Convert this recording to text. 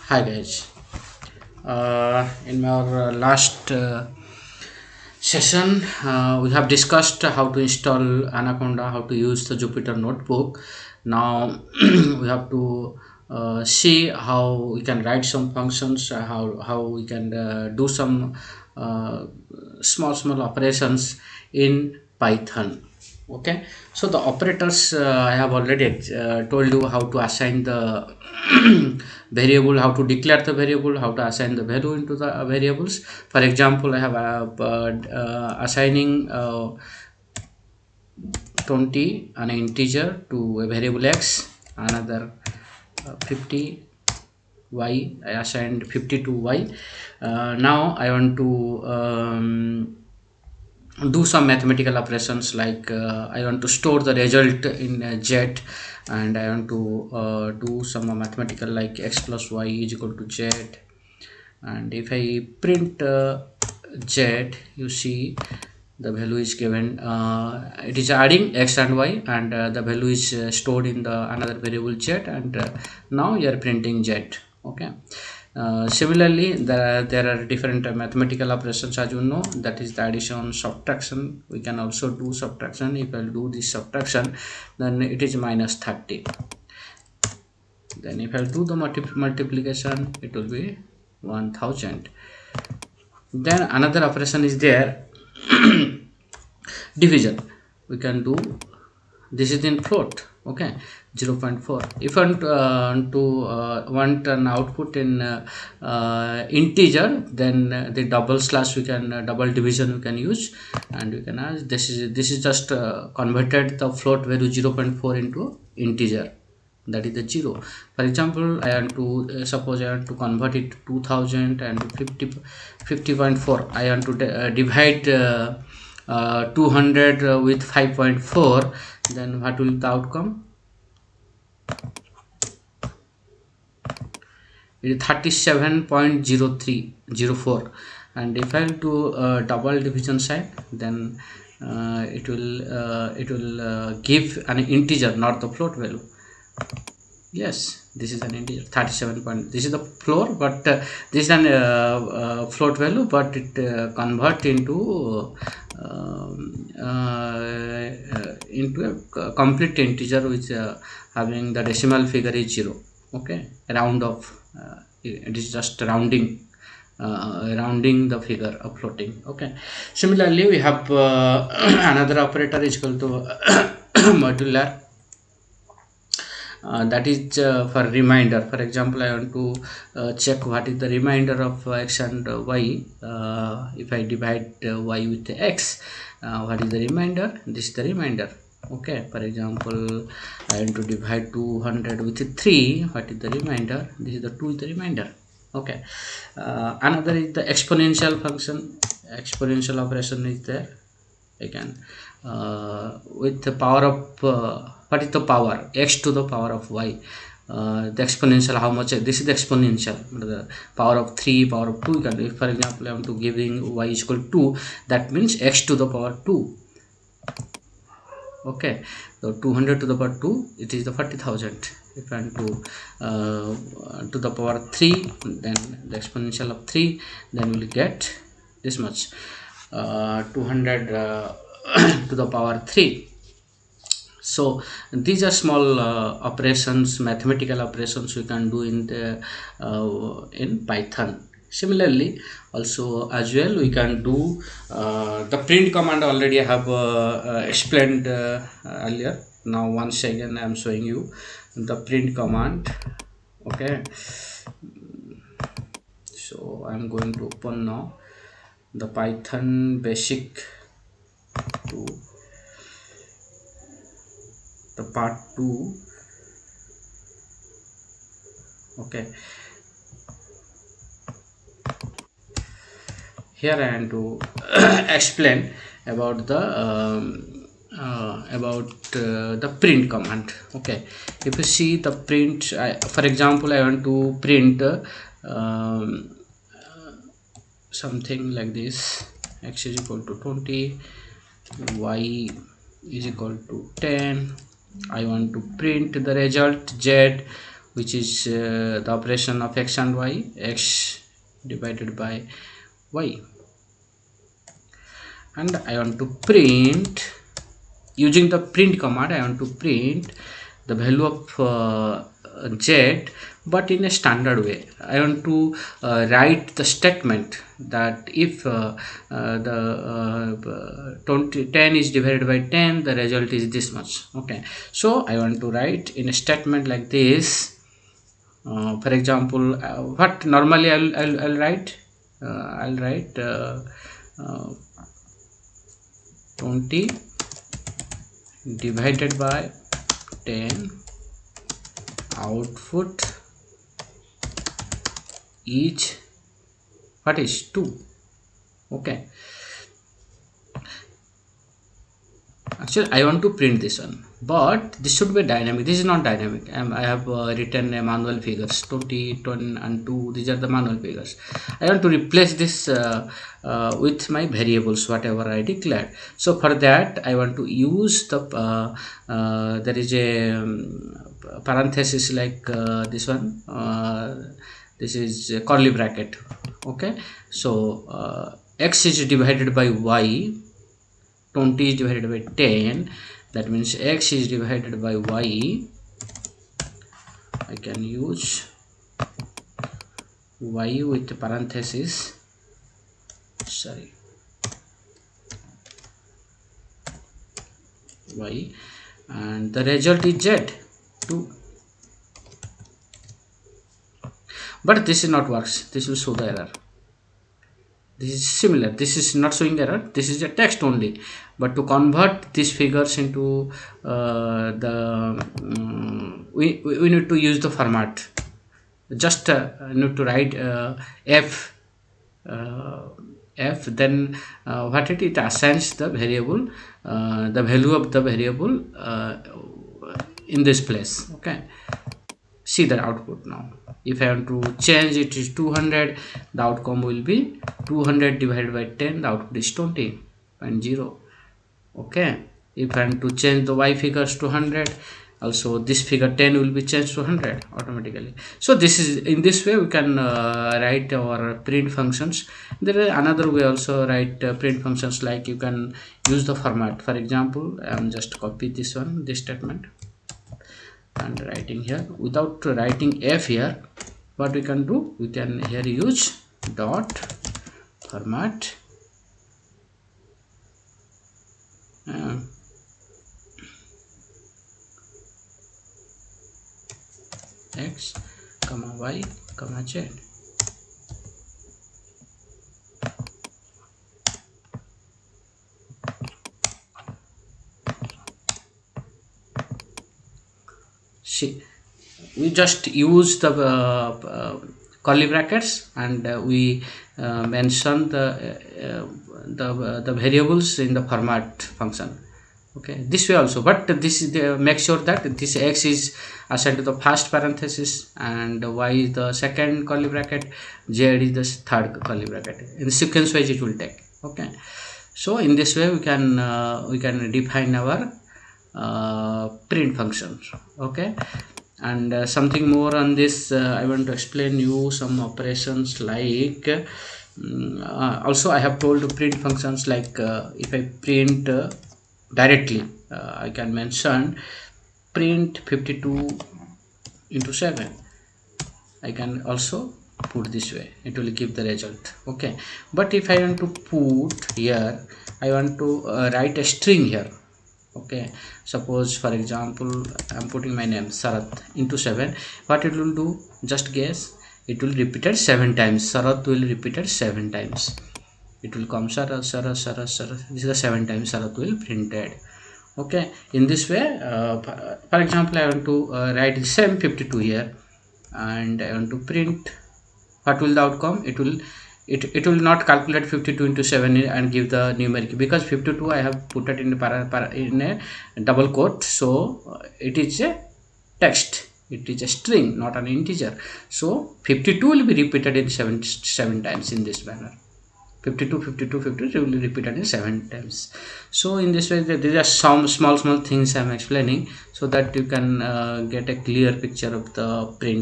Hi guys. In our last session, we have discussed how to install Anaconda, how to use the Jupyter Notebook. Now we have to see how we can write some functions, how we can do some uh, small operations in Python. Okay, so the operators, I have already told you how to assign the variable, how to declare the variable, how to assign the value into the variables. For example, I have assigning 20 an integer to a variable x, another 50 y. I assigned 50 to y. Now I want to do some mathematical operations, like I want to store the result in z, and I want to do some mathematical like x plus y is equal to z. And if I print z, you see the value is given, it is adding x and y, and the value is stored in the another variable z, and now you are printing z. Okay. Similarly, there are different mathematical operations, as you know, that is the addition, subtraction. We can also do subtraction. If I'll do this subtraction, then it is minus 30. Then if I'll do the multiplication, it will be 1000. Then another operation is there, division. We can do, this is in float. Okay, 0.4. If I want an output in integer, then the double slash, we can double division we can use, and we can ask, this is just converted the float value 0.4 into integer, that is the 0. For example, I want to suppose I want to convert it to 2000 and 50.4. I want to divide 200 with 5.4. Then what will the outcome? It is 37.0304. And if I do double division side, then it will give an integer, not the float value. Yes, this is an integer, 37 point. This is the floor, but this is an float value, but it convert into a complete integer, which having the decimal figure is 0. Okay, round off. It is just rounding the figure of floating. Okay. Similarly, we have another operator is equal to modular. That is for reminder. For example, I want to check what is the remainder of x and y. If I divide y with x, what is the remainder? This is the remainder. Okay, for example, I want to divide 200 with 3. What is the remainder? This is the 2 is the remainder. Okay. Another is the exponential function. Exponential operation is there again, with the power of what is the power? X to the power of y. The exponential, how much? This is the exponential, the power of 3, power of 2. If for example I am to giving y is equal to 2, that means x to the power 2. Okay, so 200 to the power 2, it is the 40,000. If I am to the power 3, then the exponential of 3, then we will get this much, 200 to the power 3. So these are small operations, mathematical operations we can do in Python. Similarly, also as well, we can do the print command. Already I have explained earlier. Now once again I am showing you the print command. Okay, so I am going to open now the Python basic to the part 2. Okay, here I am to explain about the print command. Okay, if you see the print, for example I want to print something like this: x is equal to 20, y is equal to 10. I want to print the result z which is the operation of x and y, x divided by y. And I want to print, using the print command, I want to print the value of z, but in a standard way. I want to write the statement that if the 10 is divided by 10, the result is this much. Okay, so I want to write in a statement like this. For example, what normally I'll write, I'll write uh, 20 divided by 10, output is what is 2. Okay, actually I want to print this one, but this should be dynamic. This is not dynamic. I have written a manual figures 20, 10 and 2. These are the manual figures. I want to replace this with my variables whatever I declared. So for that I want to use the there is a parenthesis like this one. This is a curly bracket. Okay, so x is divided by y, 20 is divided by 10, that means x is divided by y. I can use y with parenthesis, sorry, y, and the result is z 2. But this is not works, this will show the error. This is similar, this is not showing error, this is a text only, but to convert these figures into we need to use the format. Just need to write f, then what it assigns the variable, the value of the variable in this place. Okay, see the output now. If I want to change it is 200, the outcome will be 200 divided by 10, the output is 20.0. okay, if I want to change the y figures to 100, also this figure 10 will be changed to 100 automatically. So this is, in this way we can write our print functions. There is another way also write print functions, like you can use the format. For example, I am just copy this one, this statement, and writing here without writing f here. What we can do, we can here use dot format x comma y comma z. See, we just use the curly brackets, and we mention the variables in the format function. Okay, this way also, but this is the, make sure that this x is assigned to the first parenthesis and y is the second curly bracket, z is the third curly bracket. In sequence wise it will take. Okay, so in this way we can define our print functions. Okay, and something more on this, I want to explain you some operations like also I have told print functions like if I print directly, I can mention print 52 into 7. I can also put this way, it will give the result. Okay, but if I want to put here, I want to write a string here. Okay, suppose for example I am putting my name Sarath into 7. What it will do, just guess, it will repeat it 7 times. Sarath will repeat it 7 times. It will come Sarath, Sarath, Sarath, Sarath. This is the 7 times Sarath will printed. Okay, in this way for example I want to write the same 52 here, and I want to print. What will the outcome? It will not calculate 52 into 7 and give the numeric, because 52 I have put it in a double quote, so it is a text, it is a string, not an integer. So 52 will be repeated in 7 times in this manner. 52 52 52 will be repeated 7 times. So in this way, these are some small things I'm explaining, so that you can get a clear picture of the print